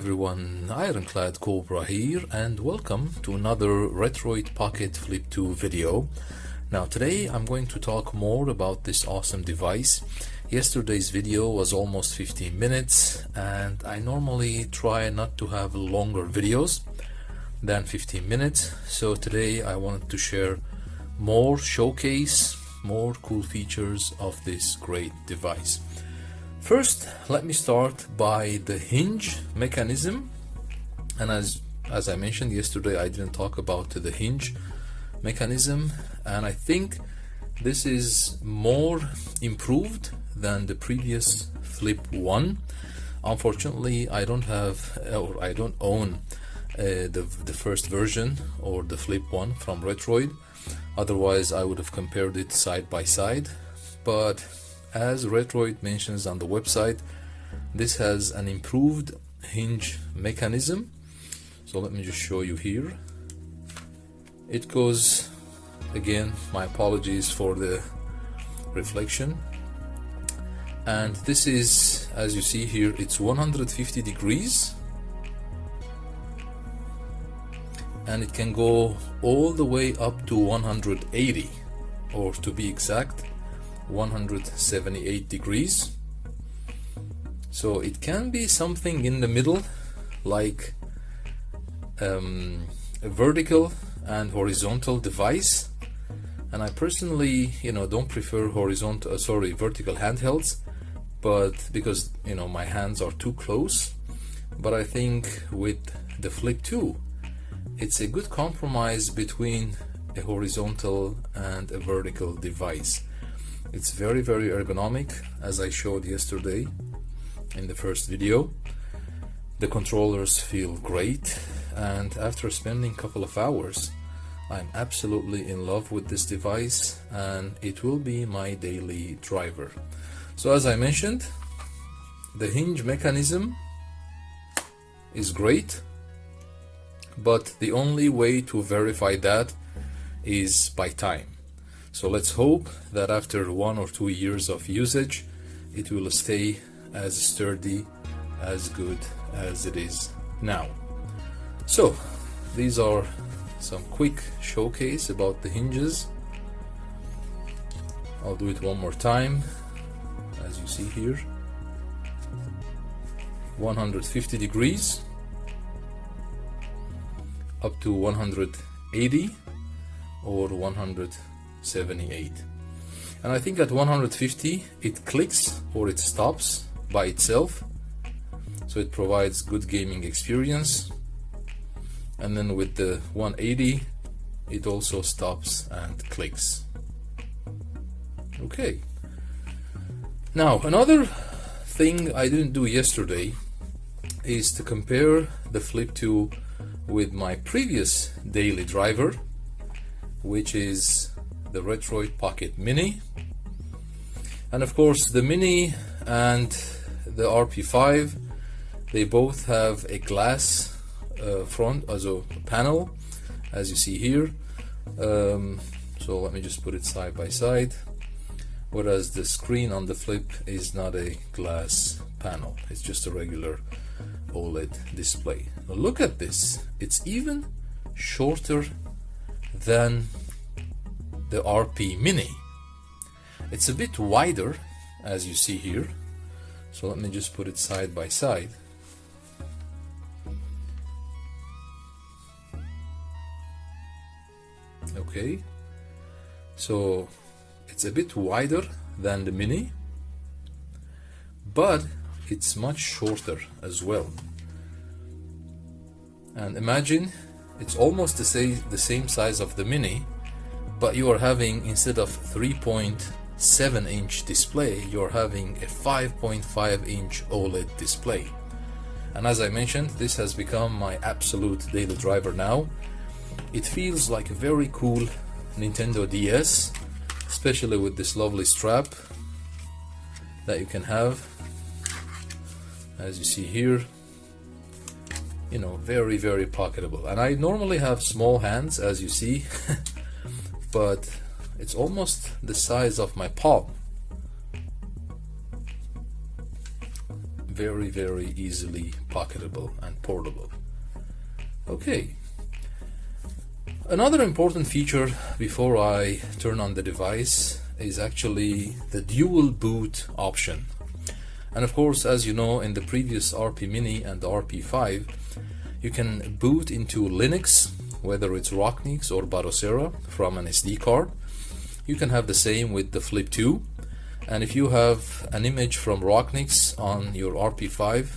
everyone, Ironclad Cobra here, and welcome to another Retroid Pocket Flip 2 video. Now today I'm going to talk more about this awesome device. Yesterday's video was almost 15 minutes and I normally try not to have longer videos than 15 minutes, so today I wanted to share more showcase, more cool features of this great device. First, let me start by the hinge mechanism, and as I mentioned yesterday, I didn't talk about the hinge mechanism, and I think this is more improved than the previous Flip 1. Unfortunately, I don't have, or I don't own the first version or the Flip 1 from Retroid. Otherwise, I would have compared it side by side, but as Retroid mentions on the website, this has an improved hinge mechanism. So let me just show you here. It goes, again, my apologies for the reflection. And this is, as you see here, it's 150 degrees. And it can go all the way up to 180, or to be exact, 178 degrees. So it can be something in the middle, like a vertical and horizontal device. And I personally, don't prefer vertical handhelds, but because my hands are too close. But I think with the Flip 2, it's a good compromise between a horizontal and a vertical device. It's very, very ergonomic, as I showed yesterday in the first video. The controllers feel great, and after spending a couple of hours, I'm absolutely in love with this device, and it will be my daily driver. So as I mentioned, the hinge mechanism is great, but the only way to verify that is by time. So let's hope that after 1 or 2 years of usage, it will stay as sturdy, as good as it is now. So these are some quick showcase about the hinges. I'll do it one more time. As you see here, 150 degrees up to 180 or 178, and I think at 150 it clicks or it stops by itself, so it provides good gaming experience. And then with the 180 it also stops and clicks. Okay, now another thing I didn't do yesterday is to compare the Flip 2 with my previous daily driver, which is the Retroid Pocket Mini. And of course the Mini and the RP5, they both have a glass front as a panel, as you see here. So let me just put it side by side, whereas the screen on the Flip is not a glass panel, it's just a regular OLED display. Now look at this, it's even shorter than the RP Mini. It's a bit wider, as you see here. So let me just put it side by side. Okay, so it's a bit wider than the Mini, but it's much shorter as well. And imagine it's almost the same size of the Mini, but you are having, instead of 3.7 inch display, you're having a 5.5 inch OLED display. And as I mentioned, this has become my absolute daily driver now. It feels like a very cool Nintendo DS, especially with this lovely strap that you can have, as you see here. Very, very pocketable. And I normally have small hands, as you see, but it's almost the size of my palm. very easily pocketable and portable. Okay, another important feature before I turn on the device is actually the dual boot option. And of course, as you know, in the previous RP Mini and the RP5, you can boot into Linux, whether it's Rocknix or Batocera, from an SD card. You can have the same with the Flip 2. And if you have an image from Rocknix on your RP5,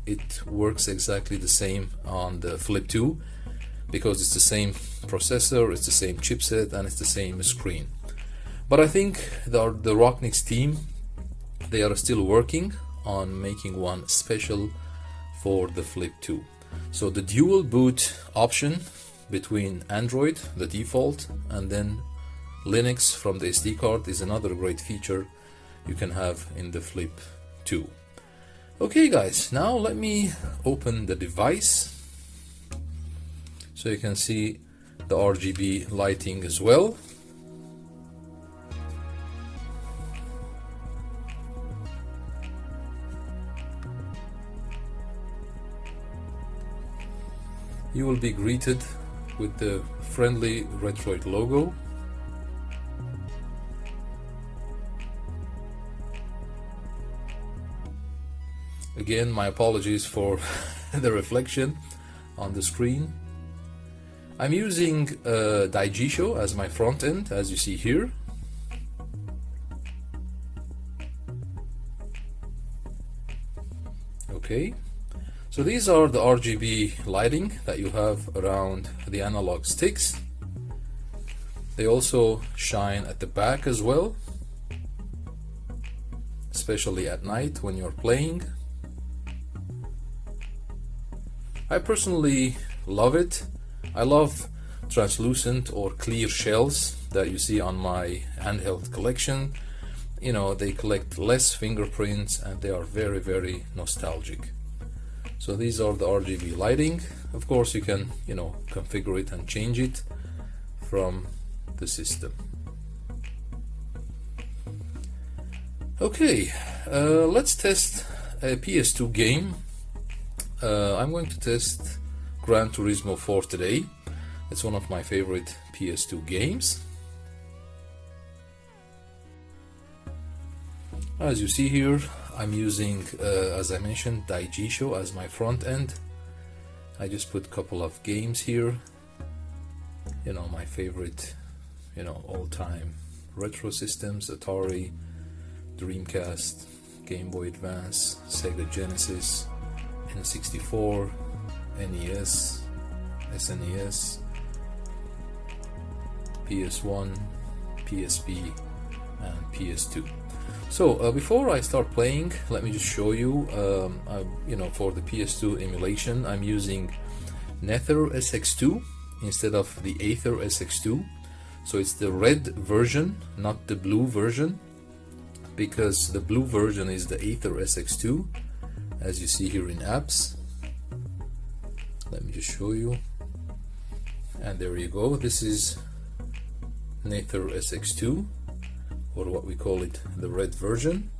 it works exactly the same on the Flip 2, because it's the same processor, it's the same chipset, and it's the same screen. But I think the Rocknix team, they are still working on making one special for the Flip 2. So the dual boot option between Android, the default, and then Linux from the SD card is another great feature you can have in the Flip 2. Okay guys, now let me open the device so you can see the RGB lighting as well. You will be greeted with the friendly Retroid logo. Again, my apologies for the reflection on the screen. I'm using Daijisho as my front end, as you see here. Okay, so these are the RGB lighting that you have around the analog sticks. They also shine at the back as well, especially at night when you're playing. I personally love it. I love translucent or clear shells that you see on my handheld collection. You know, they collect less fingerprints and they are very nostalgic. So these are the RGB lighting. Of course, you can, you know, configure it and change it from the system. Okay, let's test a PS2 game. I'm going to test Gran Turismo 4 today. It's one of my favorite PS2 games. As you see here, I'm using, as I mentioned, Daijisho as my front end. I just put a couple of games here. You know, my favorite, you know, all-time retro systems: Atari, Dreamcast, Game Boy Advance, Sega Genesis, N64, NES, SNES, PS1, PSP, and PS2. So before I start playing, let me just show you, you know, for the PS2 emulation, I'm using Nether SX2 instead of the Aether SX2. So it's the red version, not the blue version, because the blue version is the Aether SX2, as you see here in apps. Let me just show you, and there you go. This is Nether SX2, or what we call it, the red version.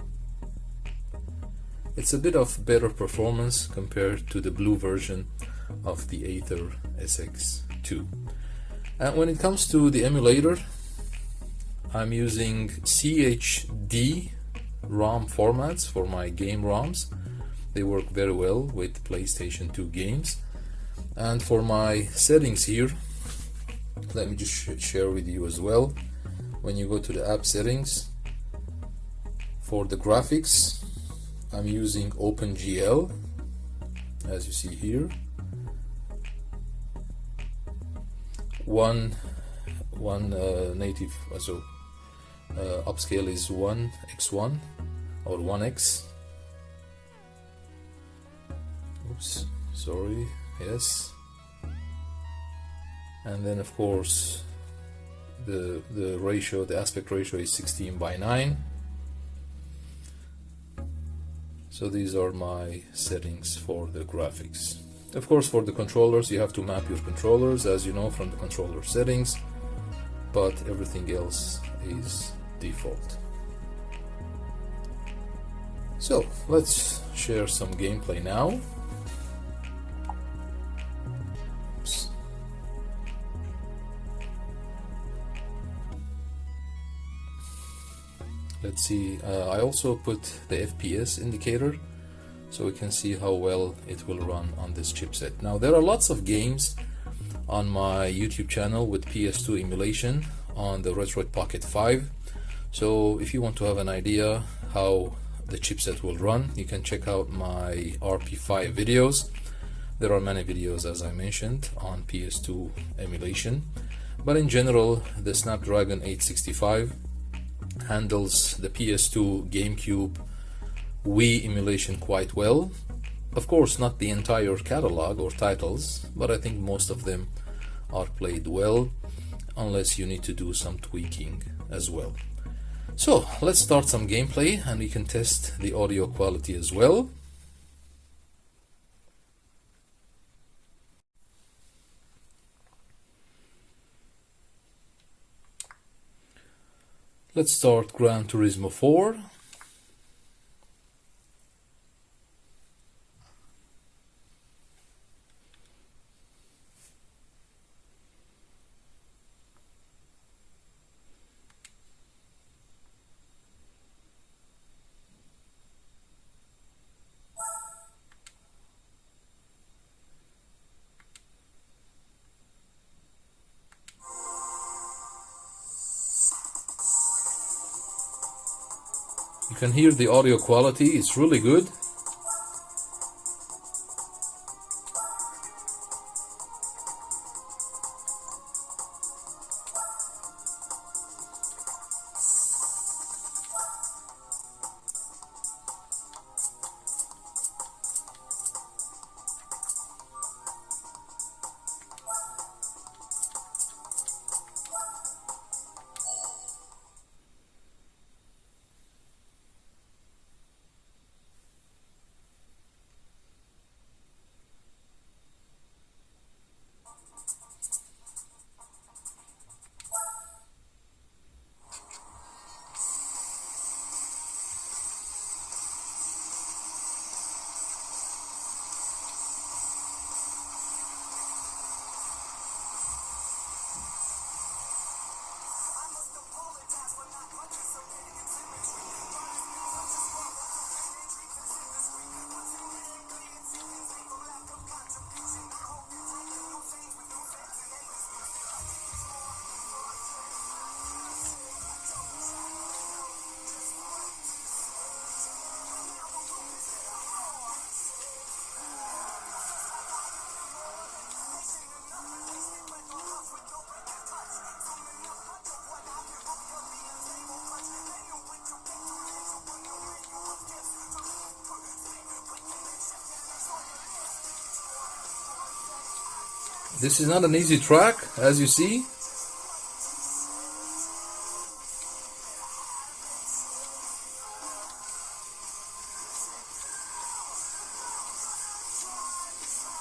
It's a bit of better performance compared to the blue version of the Aether SX2. And when it comes to the emulator, I'm using CHD ROM formats for my game ROMs. They work very well with PlayStation 2 games. And for my settings here, let me just share with you as well. When you go to the app settings, for the graphics, I'm using OpenGL, as you see here. One native, so upscale is 1x1 or 1x. Oops, sorry. Yes. And then of course the ratio, the aspect ratio is 16:9. So these are my settings for the graphics. Of course, for the controllers, you have to map your controllers, as you know, from the controller settings, but everything else is default. So let's share some gameplay now. Oops. Let's see, I also put the FPS indicator so we can see how well it will run on this chipset. Now there are lots of games on my YouTube channel with PS2 emulation on the Retroid Pocket 5. So if you want to have an idea how the chipset will run, you can check out my RP5 videos. There are many videos, as I mentioned, on PS2 emulation, but in general the Snapdragon 865 handles the PS2, GameCube, Wii emulation quite well. Of course, not the entire catalog or titles, but I think most of them are played well, unless you need to do some tweaking as well. So let's start some gameplay and we can test the audio quality as well. Let's start Gran Turismo 4. You can hear the audio quality, it's really good. This is not an easy track, as you see.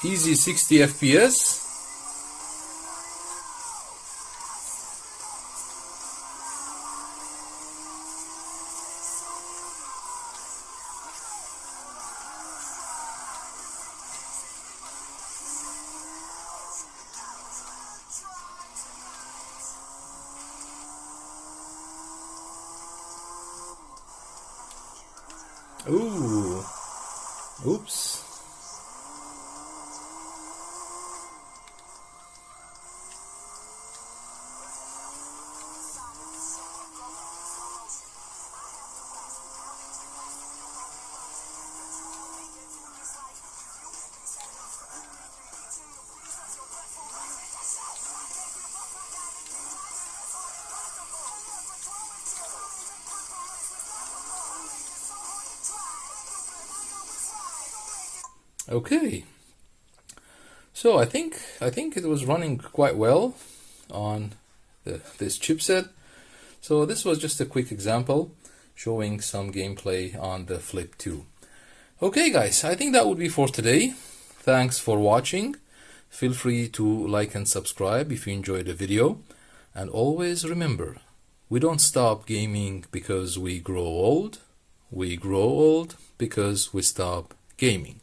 Easy 60 FPS. Ooh, oops. Okay, so I think it was running quite well on this chipset. So this was just a quick example showing some gameplay on the Flip 2. Okay guys, I think that would be for today. Thanks for watching. Feel free to like and subscribe if you enjoyed the video. And always remember, we don't stop gaming because we grow old. We grow old because we stop gaming.